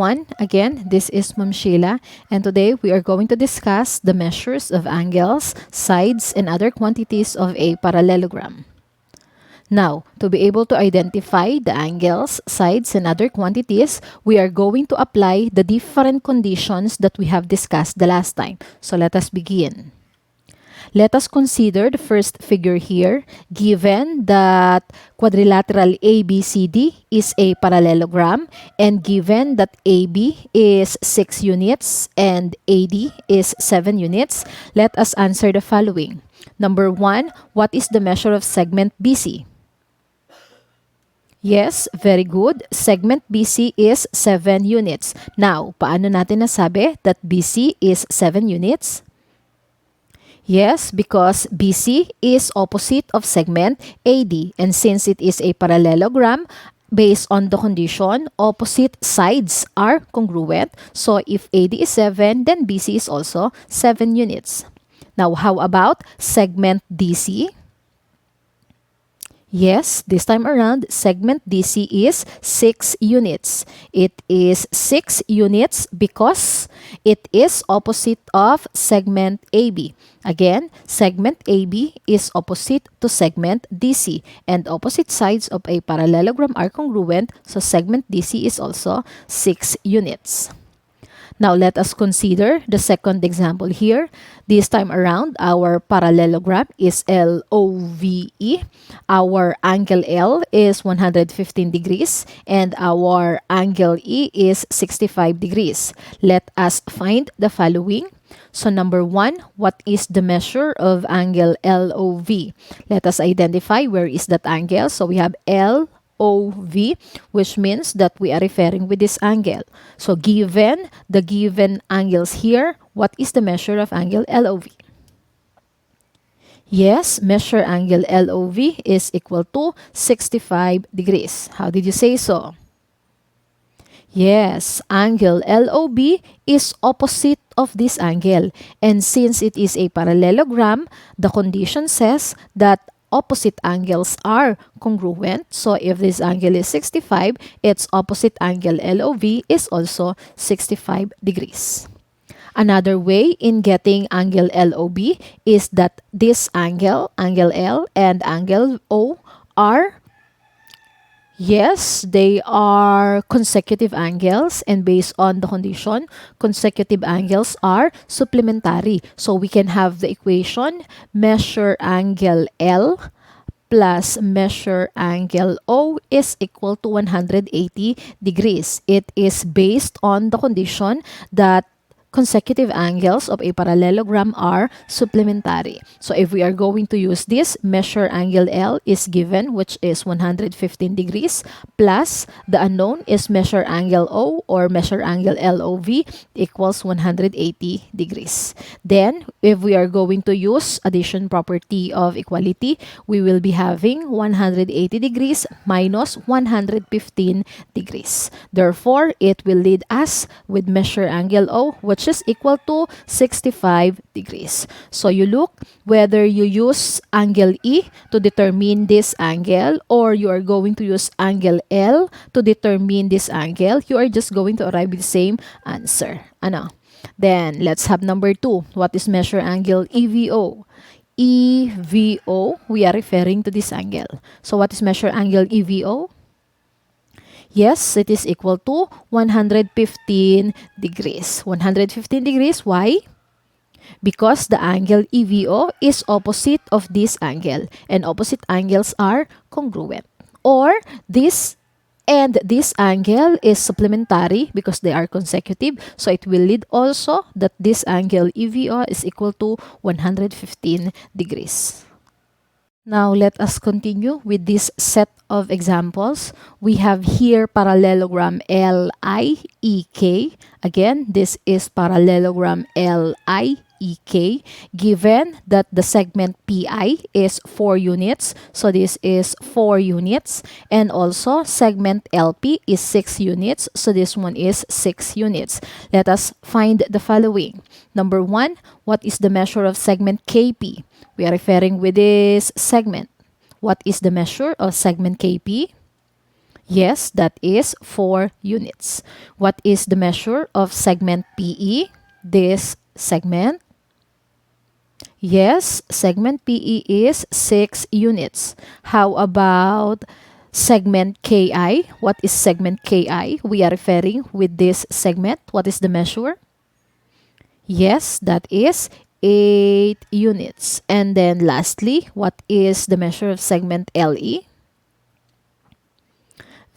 everyone. Again, this is Ma'am Sheila, and today we are going to discuss the measures of angles, sides, and other quantities of a parallelogram. Now, to be able to identify the angles, sides, and other quantities, we are going to apply the different conditions that we have discussed the last time. So let us begin. Let us consider the first figure here. Given that quadrilateral ABCD is a parallelogram and given that AB is 6 units and AD is 7 units, let us answer the following. Number 1, what is the measure of segment BC? Yes, very good. Segment BC is 7 units. Now, paano natin nasabi that BC is 7 units? Yes, because BC is opposite of segment AD, and since it is a parallelogram, based on the condition, opposite sides are congruent. So if AD is 7, then BC is also 7 units. Now, how about segment DC? Yes, this time around, segment DC is 6 units. It is 6 units because it is opposite of segment AB. Again, segment AB is opposite to segment DC, and opposite sides of a parallelogram are congruent, so segment DC is also 6 units. Now, let us consider the second example here. This time around, our parallelogram is LOVE. Our angle L is 115 degrees and our angle E is 65 degrees. Let us find the following. So number 1, what is the measure of angle LOV? Let us identify where is that angle. So we have LOV, which means that we are referring with this angle. So given the given angles here, what is the measure of angle LOV? Yes, measure angle LOV is equal to 65 degrees. How did you say so? Yes, angle LOB is opposite of this angle. And since it is a parallelogram, the condition says that opposite angles are congruent. So if this angle is 65, its opposite angle LOV is also 65 degrees. Another way in getting angle LOB is that this angle L, and angle O are, yes, they are consecutive angles, and based on the condition, consecutive angles are supplementary. So we can have the equation measure angle L plus measure angle O is equal to 180 degrees. It is based on the condition that consecutive angles of a parallelogram are supplementary. So if we are going to use this, measure angle L is given, which is 115 degrees, plus the unknown is measure angle O or measure angle LOV equals 180 degrees. Then, if we are going to use addition property of equality, we will be having 180 degrees minus 115 degrees. Therefore, it will lead us with measure angle O, which is equal to 65 degrees. So you look whether you use angle E to determine this angle or you are going to use angle L to determine this angle, you are just going to arrive with the same answer. Ano? Then, let's have number 2. What is measure angle EVO? EVO, we are referring to this angle. So what is measure angle EVO? Yes, it is equal to 115 degrees. 115 degrees, why? Because the angle EVO is opposite of this angle, and opposite angles are congruent. Or this and this angle is supplementary because they are consecutive, so it will lead also that this angle EVO is equal to 115 degrees. Now, let us continue with this set of examples. We have here parallelogram LIEK. Again, this is parallelogram LIEK. Given that the segment PI is 4 units, so this is 4 units. And also, segment LP is 6 units, so this one is 6 units. Let us find the following. Number 1, what is the measure of segment KP? We are referring with this segment. What is the measure of segment KP? Yes, that is 4 units. What is the measure of segment PE? This segment. Yes, segment PE is 6 units. How about segment KI? What is segment KI? We are referring with this segment. What is the measure? Yes, that is 8 units. And then lastly, what is the measure of segment LE?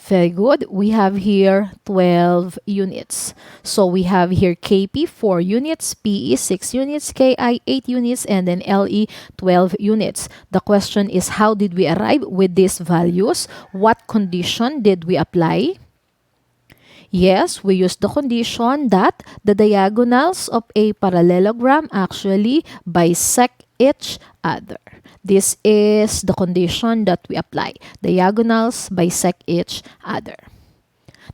Very good. We have here 12 units. So we have here KP 4 units, PE 6 units, KI 8 units, and then LE 12 units. The question is, how did we arrive with these values? What condition did we apply? Yes, we use the condition that the diagonals of a parallelogram actually bisect each other. This is the condition that we apply. Diagonals bisect each other.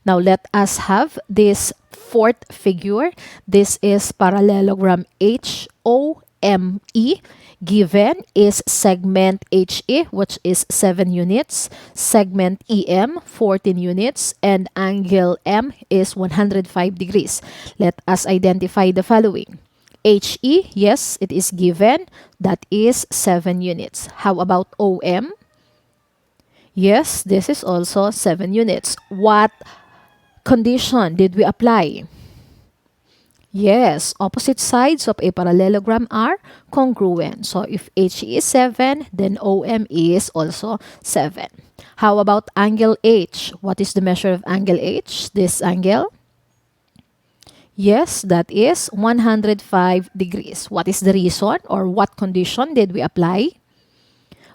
Now let us have this fourth figure. This is parallelogram HOME. Given is segment HE, which is 7 units, segment EM 14 units, and angle M is 105 degrees. Let us identify the following. HE, yes, it is given. That is 7 units. How about OM? Yes, this is also 7 units. What condition did we apply? Yes, opposite sides of a parallelogram are congruent. So if HE is 7, then OM is also 7. How about angle H? What is the measure of angle H? This angle? Yes, that is 105 degrees. What is the reason or what condition did we apply?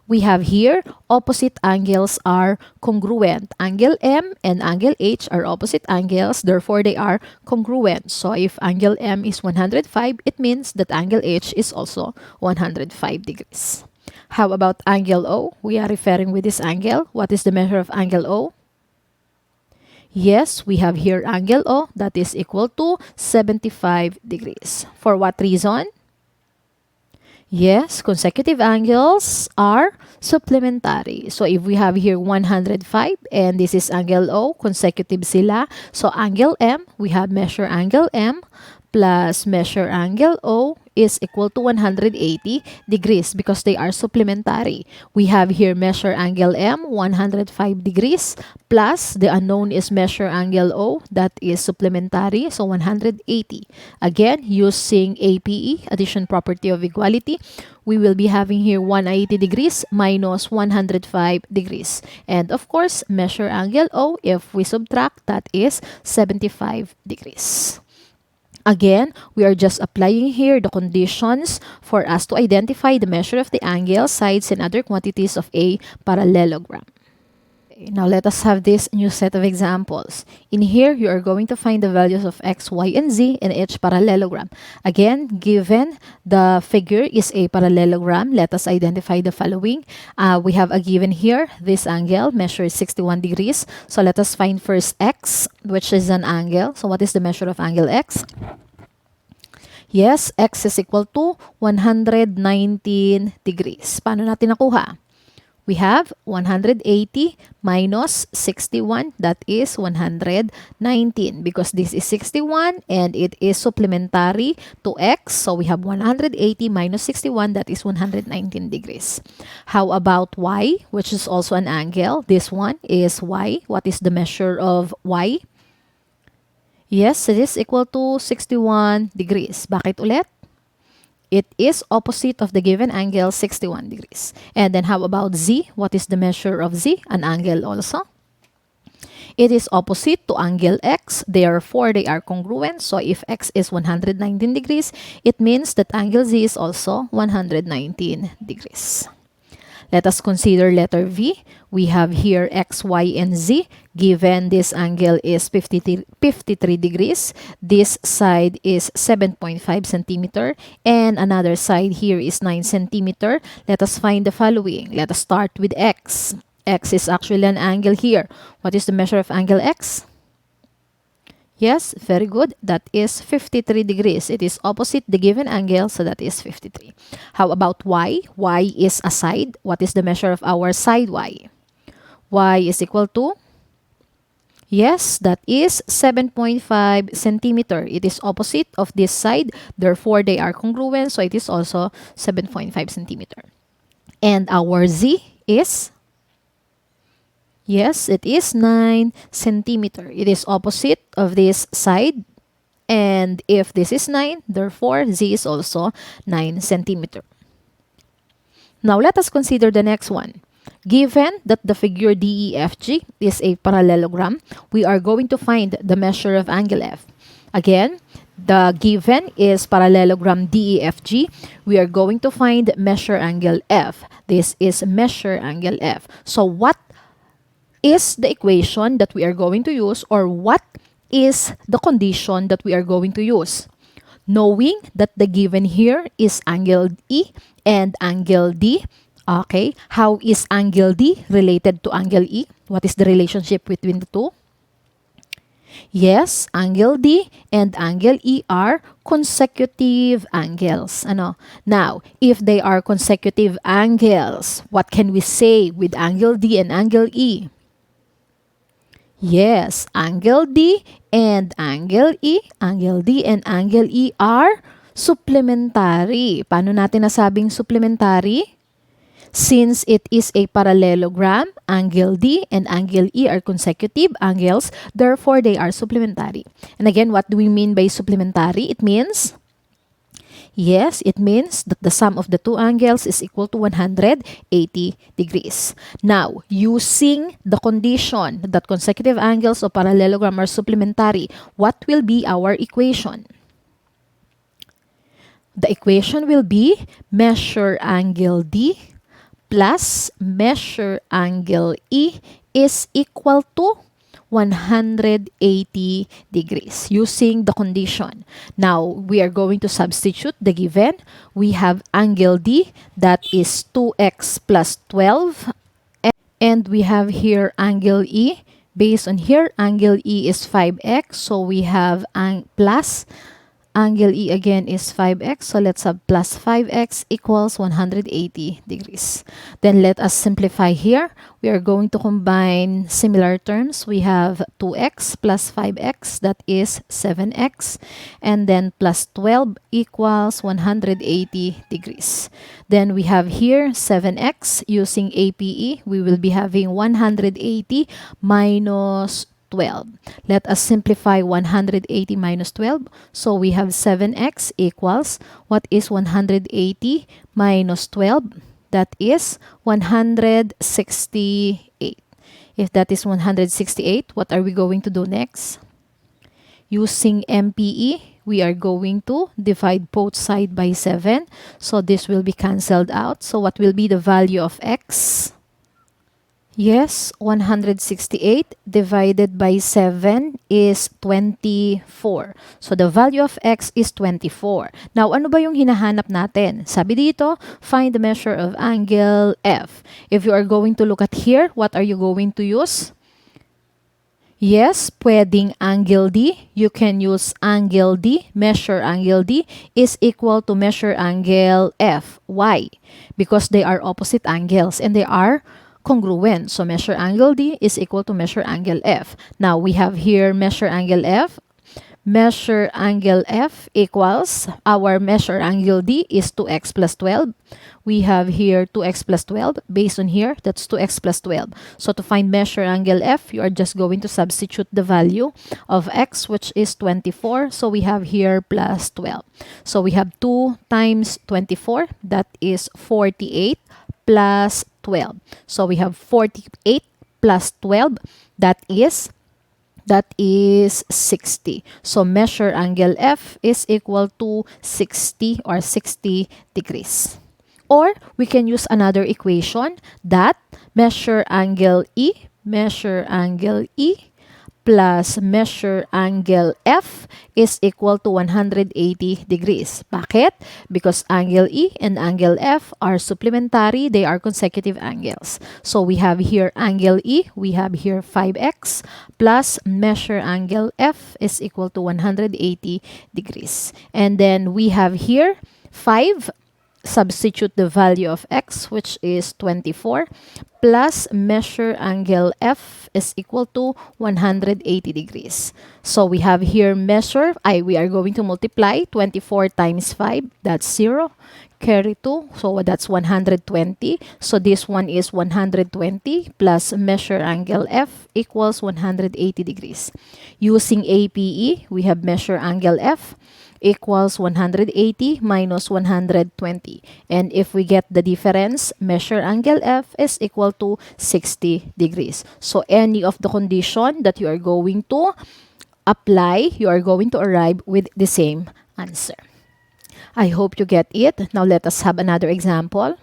We have here opposite angles are congruent. Angle M and angle H are opposite angles, therefore they are congruent. So if angle M is 105, it means that angle H is also 105 degrees. How about angle O? We are referring with this angle. What is the measure of angle O? Yes, we have here angle O that is equal to 75 degrees. For what reason? Yes, consecutive angles are supplementary. So if we have here 105 and this is angle O, consecutive sila. So angle M, we have measure angle M plus measure angle O is equal to 180 degrees because they are supplementary. We have here measure angle M, 105 degrees, plus the unknown is measure angle O, that is supplementary, so 180. Again, using APE, addition property of equality, we will be having here 180 degrees minus 105 degrees. And of course, measure angle O, if we subtract, that is 75 degrees. Again, we are just applying here the conditions for us to identify the measure of the angle, sides, and other quantities of a parallelogram. Now let us have this new set of examples. In here, you are going to find the values of x, y, and z in each parallelogram. Again, given the figure is a parallelogram, let us identify the following. We have a given here, this angle measures 61 degrees. So let us find first x, which is an angle. So what is the measure of angle x? Yes, x is equal to 119 degrees. Paano natin nakuha? We have 180 minus 61, that is 119 because this is 61 and it is supplementary to x. So we have 180 minus 61, that is 119 degrees. How about y, which is also an angle? This one is y. What is the measure of y? Yes, it is equal to 61 degrees. Bakit ulit? It is opposite of the given angle, 61 degrees. And then how about z? What is the measure of z? An angle also. It is opposite to angle x, therefore they are congruent. So if x is 119 degrees, it means that angle z is also 119 degrees. Let us consider letter V. We have here x, y, and z. Given this angle is 53 degrees, this side is 7.5 centimeter, and another side here is 9 centimeter. Let us find the following. Let us start with x. X is actually an angle here. What is the measure of angle x? Yes, very good. That is 53 degrees. It is opposite the given angle, so that is 53. How about y? Y is a side. What is the measure of our side y? Y is equal to Yes, that is 7.5 centimeter. It is opposite of this side. Therefore, they are congruent. So, it is also 7.5 centimeter. And our Z is, yes, it is 9 centimeter. It is opposite of this side. And if this is 9, therefore, Z is also 9 centimeter. Now, let us consider the next one. Given that the figure DEFG is a parallelogram, we are going to find the measure of angle F. Again, the given is parallelogram DEFG. We are going to find measure angle F. This is measure angle F. So what is the equation that we are going to use, or what is the condition that we are going to use? Knowing that the given here is angle E and angle D. Okay, how is angle D related to angle E? What is the relationship between the two? Yes, angle D and angle E are consecutive angles. Ano? Now, if they are consecutive angles, what can we say with angle D and angle E? Yes, angle D and angle E, angle D and angle E are supplementary. Paano natin nasabing supplementary? Since it is a parallelogram, angle D and angle E are consecutive angles, therefore they are supplementary. And again, what do we mean by supplementary? It means, yes, it means that the sum of the two angles is equal to 180 degrees. Now, using the condition that consecutive angles of parallelogram are supplementary, what will be our equation? The equation will be measure angle D plus measure angle E is equal to 180 degrees using the condition. Now, we are going to substitute the given. We have angle D, that is 2x plus 12. And we have here angle E. Based on here, angle E is 5x. So we have plus angle E again is 5x. So let's have plus 5x equals 180 degrees. Then let us simplify here. We are going to combine similar terms. We have 2x plus 5x, that is 7x. And then plus 12 equals 180 degrees. Then we have here 7x. Using APE, we will be having 180 minus 12. Let us simplify 180 minus 12. So we have 7x equals, what is 180 minus 12? That is 168. If that is 168, what are we going to do next? Using MPE, we are going to divide both sides by 7. So this will be cancelled out. So what will be the value of x? Yes, 168 divided by 7 is 24. So, the value of x is 24. Now, ano ba yung hinahanap natin? Sabi dito, find the measure of angle F. If you are going to look at here, what are you going to use? Yes, pwedeng angle D. You can use angle D. Measure angle D is equal to measure angle F. Why? Because they are opposite angles and they are congruent. So measure angle D is equal to measure angle F. Now we have here measure angle F. Measure angle F equals, our measure angle D is 2x plus 12. We have here 2x plus 12. Based on here, that's 2x plus 12. So to find measure angle F, you are just going to substitute the value of x, which is 24. So we have here plus 12. So we have 2 times 24, that is 48 plus 12. So we have 48 plus 12, that is 60. So measure angle F is equal to 60 or 60 degrees. Or we can use another equation that measure angle E plus measure angle F is equal to 180 degrees. Bakit? Because angle E and angle F are supplementary. They are consecutive angles. So we have here angle E, we have here 5x plus measure angle F is equal to 180 degrees. And then we have here 5 substitute the value of x, which is 24, plus measure angle F is equal to 180 degrees. So we have here measure, we are going to multiply 24 times 5, that's 0. Carry 2, so that's 120. So this one is 120 plus measure angle F equals 180 degrees. Using APE, we have measure angle F equals 180 minus 120. And if we get the difference, measure angle F is equal to 60 degrees. So any of the condition that you are going to apply, you are going to arrive with the same answer. I hope you get it. Now let us have another example.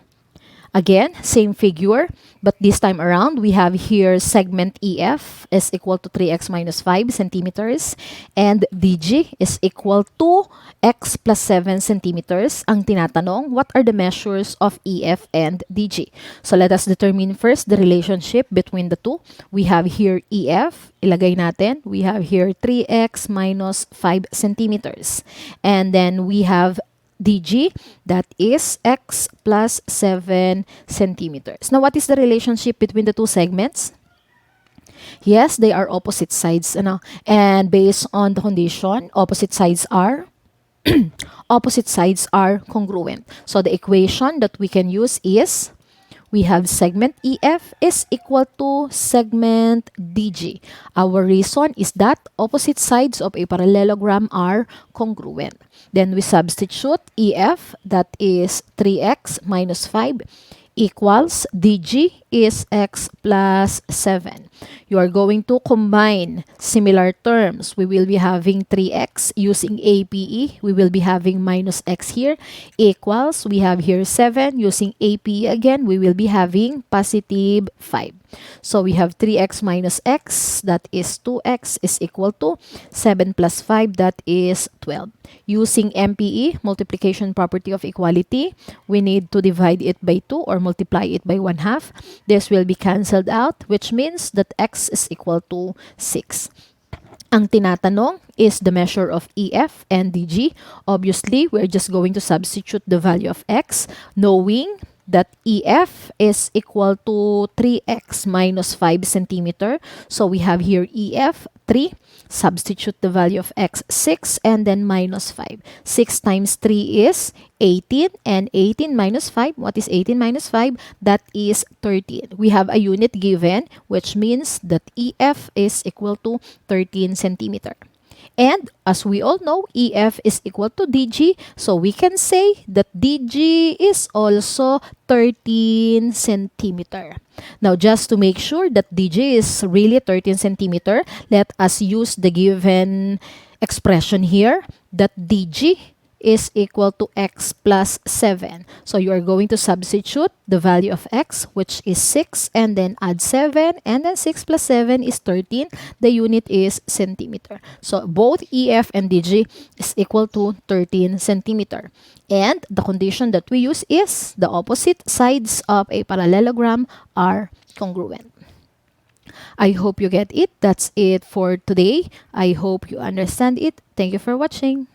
Again, same figure, but this time around, we have here segment EF is equal to 3x minus 5 centimeters and DG is equal to x plus 7 centimeters. Ang tinatanong, what are the measures of EF and DG? So let us determine first the relationship between the two. We have here EF, ilagay natin. We have here 3x minus 5 centimeters. And then we have DG, that is x plus 7 centimeters. Now, what is the relationship between the two segments? Yes, they are opposite sides. And based on the condition, opposite sides are congruent. So the equation that we can use is, we have segment EF is equal to segment DG. Our reason is that opposite sides of a parallelogram are congruent. Then we substitute EF, that is 3x minus 5, equals DG is x plus 7. You are going to combine similar terms. We will be having 3x using APE. We will be having minus x here, equals, we have here 7. Using APE again, we will be having positive 5. So we have 3x minus x, that is 2x, is equal to 7 plus 5, that is 12. Using MPE, multiplication property of equality, we need to divide it by 2 or multiply it by 1/2. This will be cancelled out, which means that x is equal to 6. Ang tinatanong is the measure of EF and DG. Obviously, we're just going to substitute the value of x, knowing that EF is equal to 3x minus 5 centimeter. So we have here EF 3, substitute the value of x 6, and then minus 5. 6 times 3 is 18, and 18 minus 5, what is 18 minus 5? That is 13. We have a unit given, which means that EF is equal to 13 centimeter. And as we all know, EF is equal to DG. So we can say that DG is also 13 centimeter. Now, just to make sure that DG is really 13 centimeter, let us use the given expression here, that DG is equal to x plus 7. So you are going to substitute the value of x, which is 6, and then add 7, and then 6 plus 7 is 13. The unit is centimeter. So both EF and DG is equal to 13 centimeter. And the condition that we use is the opposite sides of a parallelogram are congruent. I hope you get it. That's it for today. I hope you understand it. Thank you for watching.